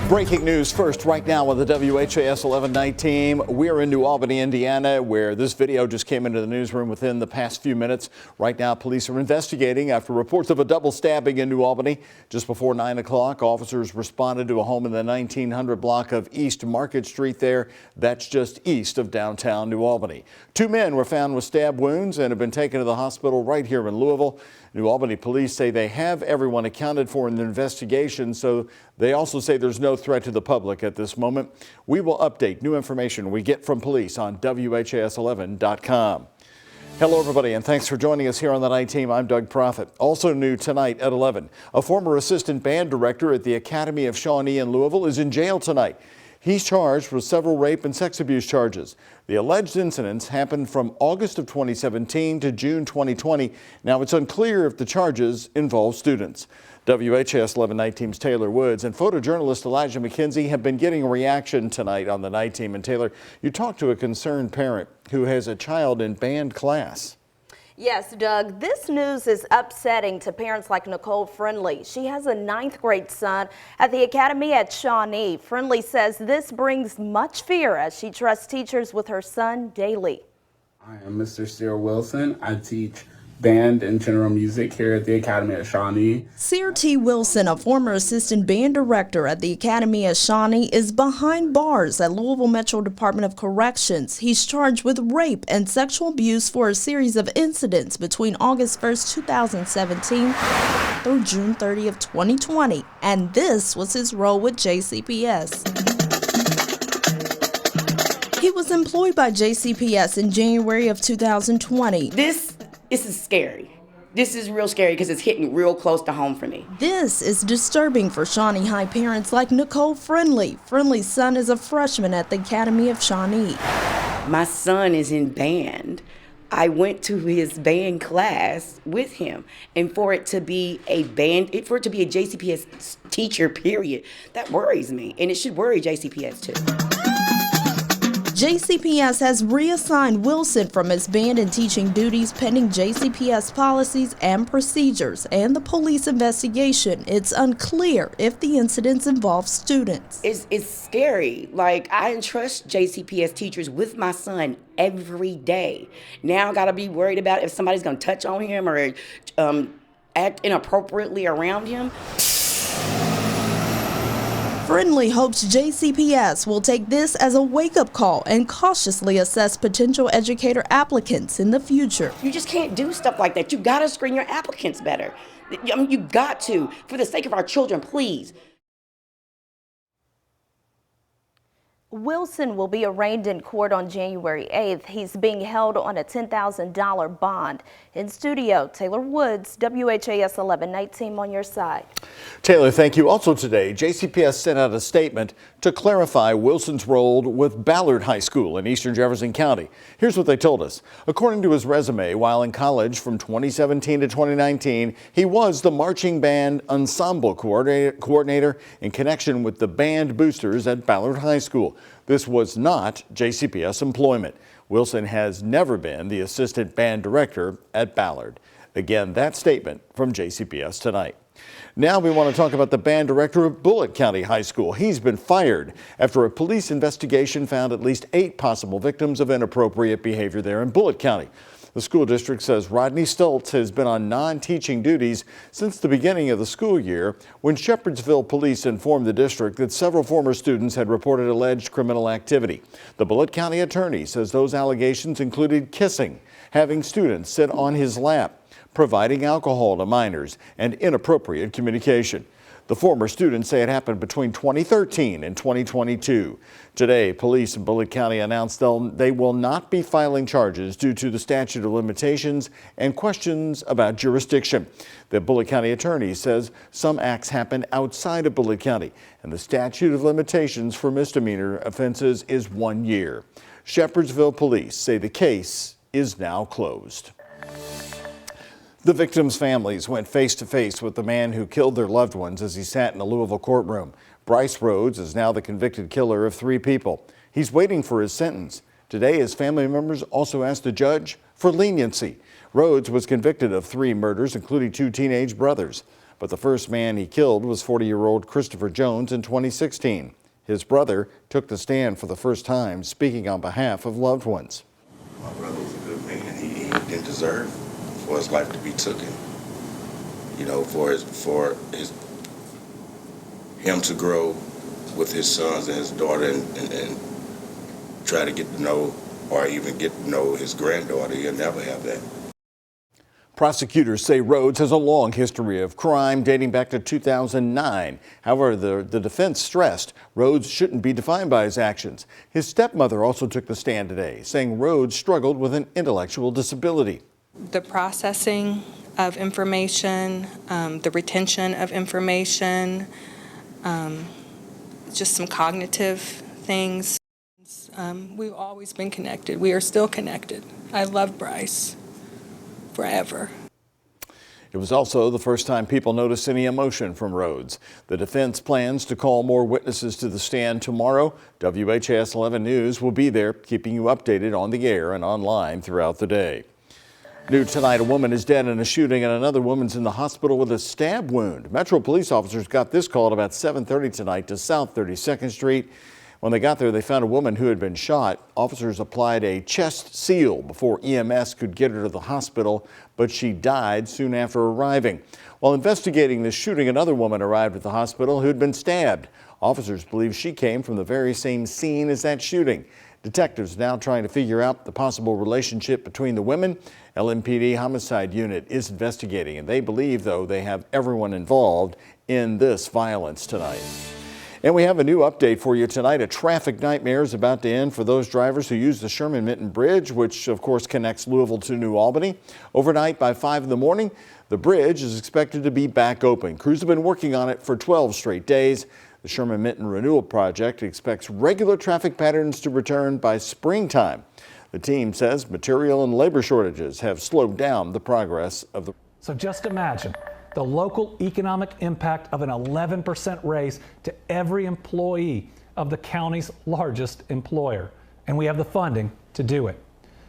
Breaking news first right now on the WHAS11 night team. We're in New Albany, Indiana, where this video just came into the newsroom within the past few minutes. Right now, police are investigating after reports of a double stabbing in New Albany. Just before 9 o'clock, officers responded to a home in the 1900 block of East Market Street there. That's just east of downtown New Albany. Two men were found with stab wounds and have been taken to the hospital right here in Louisville. New Albany police say they have everyone accounted for in the investigation, so they also say there's no threat to the public at this moment. We will update new information we get from police on WHAS11.com. Hello, everybody, and thanks for joining us here on the night team. I'm Doug Proffitt. Also new tonight at 11, a former assistant band director at the Academy of Shawnee in Louisville is in jail tonight. He's charged with several rape and sex abuse charges. The alleged incidents happened from August of 2017 to June 2020. Now it's unclear if the charges involve students. WHAS 11 Night Team's Taylor Woods and photojournalist Elijah McKenzie have been getting a reaction tonight on the night team. And Taylor, you talked to a concerned parent who has a child in band class. Yes, Doug, this news is upsetting to parents like Nicole Friendly. She has a 9th grade son at the Academy at Shawnee. Friendly says this brings much fear as she trusts teachers with her son daily. I am Mr. Steer Wilson. I teach band and general music here at the Academy at Shawnee. Sear T. Wilson, a former assistant band director at the Academy at Shawnee, is behind bars at Louisville Metro Department of Corrections. He's charged with rape and sexual abuse for a series of incidents between August 1st, 2017 through June 30th, 2020. And this was his role with JCPS. He was employed by JCPS in January of 2020. This is scary. This is real scary because it's hitting real close to home for me. This is disturbing for Shawnee High parents like Nicole Friendly. Friendly's son is a freshman at the Academy of Shawnee. My son is in band. I went to his band class with him, and for it to be a JCPS teacher, period, that worries me, and it should worry JCPS too. JCPS has reassigned Wilson from his band and teaching duties pending JCPS policies and procedures and the police investigation. It's unclear if the incidents involve students. It's scary. Like, I entrust JCPS teachers with my son every day. Now I gotta be worried about if somebody's gonna touch on him or act inappropriately around him. Friendly hopes JCPS will take this as a wake-up call and cautiously assess potential educator applicants in the future. You just can't do stuff like that. You gotta screen your applicants better. I mean, you got to, for the sake of our children, please. Wilson will be arraigned in court on January 8th. He's being held on a $10,000 bond. In studio, Taylor Woods, WHAS 11 Night Team on your side. Taylor, thank you. Also today, JCPS sent out a statement to clarify Wilson's role with Ballard High School in eastern Jefferson County. Here's what they told us. According to his resume, while in college from 2017 to 2019, he was the marching band ensemble coordinator in connection with the band boosters at Ballard High School. This was not JCPS employment. Wilson has never been the assistant band director at Ballard. Again, that statement from JCPS tonight. Now we want to talk about the band director of Bullitt County High School. He's been fired after a police investigation found at least 8 possible victims of inappropriate behavior there in Bullitt County. The school district says Rodney Stoltz has been on non-teaching duties since the beginning of the school year when Shepherdsville police informed the district that several former students had reported alleged criminal activity. The Bullitt County attorney says those allegations included kissing, having students sit on his lap, providing alcohol to minors, and inappropriate communication. The former students say it happened between 2013 and 2022. Today, police in Bullitt County announced they will not be filing charges due to the statute of limitations and questions about jurisdiction. The Bullitt County attorney says some acts happen outside of Bullitt County, and the statute of limitations for misdemeanor offenses is 1 year. Shepherdsville police say the case is now closed. The victims' families went face-to-face with the man who killed their loved ones as he sat in a Louisville courtroom. Bryce Rhodes is now the convicted killer of 3 people. He's waiting for his sentence. Today, his family members also asked the judge for leniency. Rhodes was convicted of 3 murders, including 2 teenage brothers. But the first man he killed was 40-year-old Christopher Jones in 2016. His brother took the stand for the first time, speaking on behalf of loved ones. My brother was a good man. He didn't deserve for his life to be taken. You know, for him to grow with his sons and his daughter and try to get to know or even get to know his granddaughter. He'll never have that. Prosecutors say Rhodes has a long history of crime dating back to 2009. However, the defense stressed Rhodes shouldn't be defined by his actions. His stepmother also took the stand today, saying Rhodes struggled with an intellectual disability. The processing of information, the retention of information, just some cognitive things. We've always been connected. We are still connected. I love Bryce forever. It was also the first time people noticed any emotion from Rhodes. The defense plans to call more witnesses to the stand tomorrow. WHAS11 News will be there, keeping you updated on the air and online throughout the day. New tonight, a woman is dead in a shooting and another woman's in the hospital with a stab wound. Metro police officers got this call at about 7:30 tonight to South 32nd Street. When they got there, they found a woman who had been shot. Officers applied a chest seal before EMS could get her to the hospital, but she died soon after arriving. While investigating the shooting, another woman arrived at the hospital who had been stabbed. Officers believe she came from the very same scene as that shooting. Detectives now trying to figure out the possible relationship between the women. LMPD homicide unit is investigating, and they believe, though, they have everyone involved in this violence tonight. And we have a new update for you tonight. A traffic nightmare is about to end for those drivers who use the Sherman Bridge, which of course connects Louisville to New Albany. Overnight by 5 in the morning, the bridge is expected to be back open. Crews have been working on it for 12 straight days. The Sherman Renewal Project expects regular traffic patterns to return by springtime. The team says material and labor shortages have slowed down the progress of the. So just imagine the local economic impact of an 11% raise to every employee of the county's largest employer. And we have the funding to do it.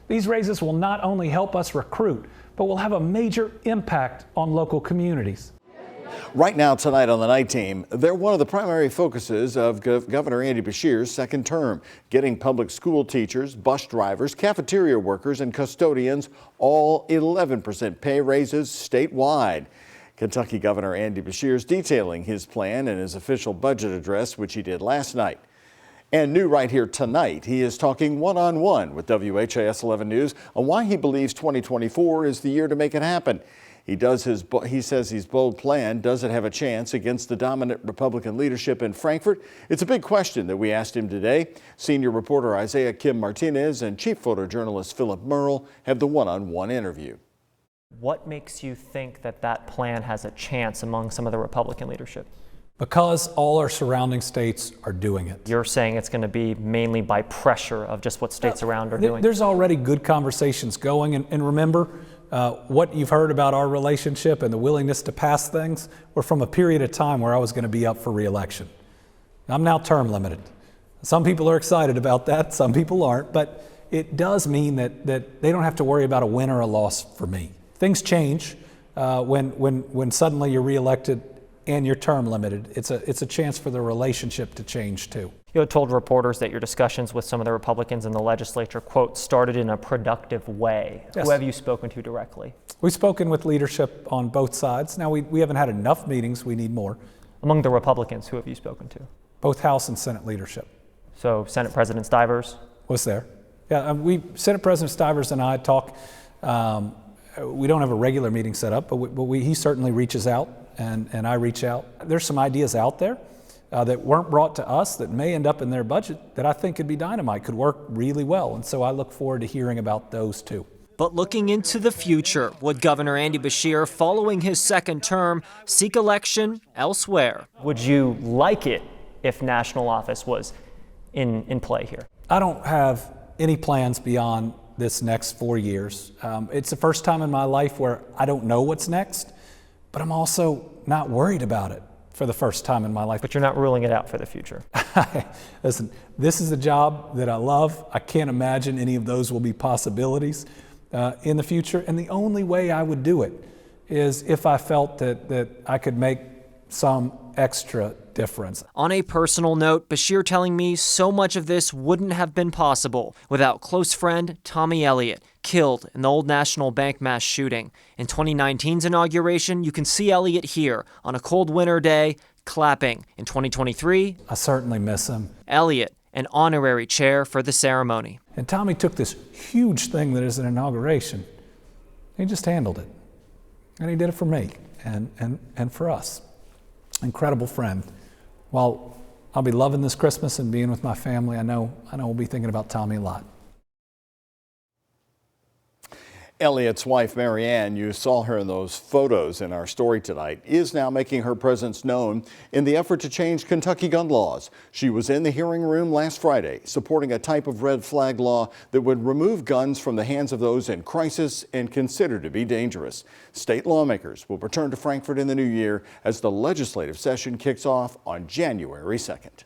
These raises will not only help us recruit, but will have a major impact on local communities. Right now, tonight on the night team, they're one of the primary focuses of Governor Andy Beshear's second term, getting public school teachers, bus drivers, cafeteria workers, and custodians all 11% pay raises statewide. Kentucky Governor Andy Beshear's detailing his plan in his official budget address, which he did last night. And new right here tonight, he is talking one-on-one with WHAS 11 News on why he believes 2024 is the year to make it happen. He says his bold plan doesn't have a chance against the dominant Republican leadership in Frankfort. It's a big question that we asked him today. Senior reporter Isaiah Kim Martinez and chief photojournalist Philip Merle have the one-on-one interview. What makes you think that that plan has a chance among some of the Republican leadership? Because all our surrounding states are doing it. You're saying it's going to be mainly by pressure of just what states around are doing? There's already good conversations going, and remember, what you've heard about our relationship and the willingness to pass things were from a period of time where I was going to be up for re-election. I'm now term limited. Some people are excited about that, some people aren't, but it does mean that they don't have to worry about a win or a loss for me. Things change when suddenly you're re-elected and you're term limited. It's a chance for the relationship to change too. You had told reporters that your discussions with some of the Republicans in the legislature, quote, started in a productive way. Yes. Who have you spoken to directly? We've spoken with leadership on both sides. Now, we haven't had enough meetings. We need more. Among the Republicans, who have you spoken to? Both House and Senate leadership. So Senate President Stivers? Was there. Yeah, Senate President Stivers and I talk. We don't have a regular meeting set up, but he certainly reaches out, and I reach out. There's some ideas out there that weren't brought to us that may end up in their budget that I think could be dynamite, could work really well. And so I look forward to hearing about those too. But looking into the future, would Governor Andy Beshear, following his second term, seek election elsewhere? Would you like it if national office was in play here? I don't have any plans beyond this next 4 years. It's the first time in my life where I don't know what's next, but I'm also not worried about it for the first time in my life. But you're not ruling it out for the future. Listen, this is a job that I love. I can't imagine any of those will be possibilities in the future. And the only way I would do it is if I felt that I could make some extra difference. On a personal note, Basher telling me so much of this wouldn't have been possible without close friend Tommy Elliott, killed in the Old National Bank mass shooting. In 2019's inauguration, you can see Elliott here on a cold winter day, clapping. In 2023, I certainly miss him. Elliott, an honorary chair for the ceremony. And Tommy took this huge thing that is an inauguration. He just handled it. And he did it for me and for us. Incredible friend. While I'll be loving this Christmas and being with my family, I know we'll be thinking about Tommy a lot. Elliott's wife, Marianne, you saw her in those photos in our story tonight, is now making her presence known in the effort to change Kentucky gun laws. She was in the hearing room last Friday, supporting a type of red flag law that would remove guns from the hands of those in crisis and considered to be dangerous. State lawmakers will return to Frankfort in the new year as the legislative session kicks off on January 2nd.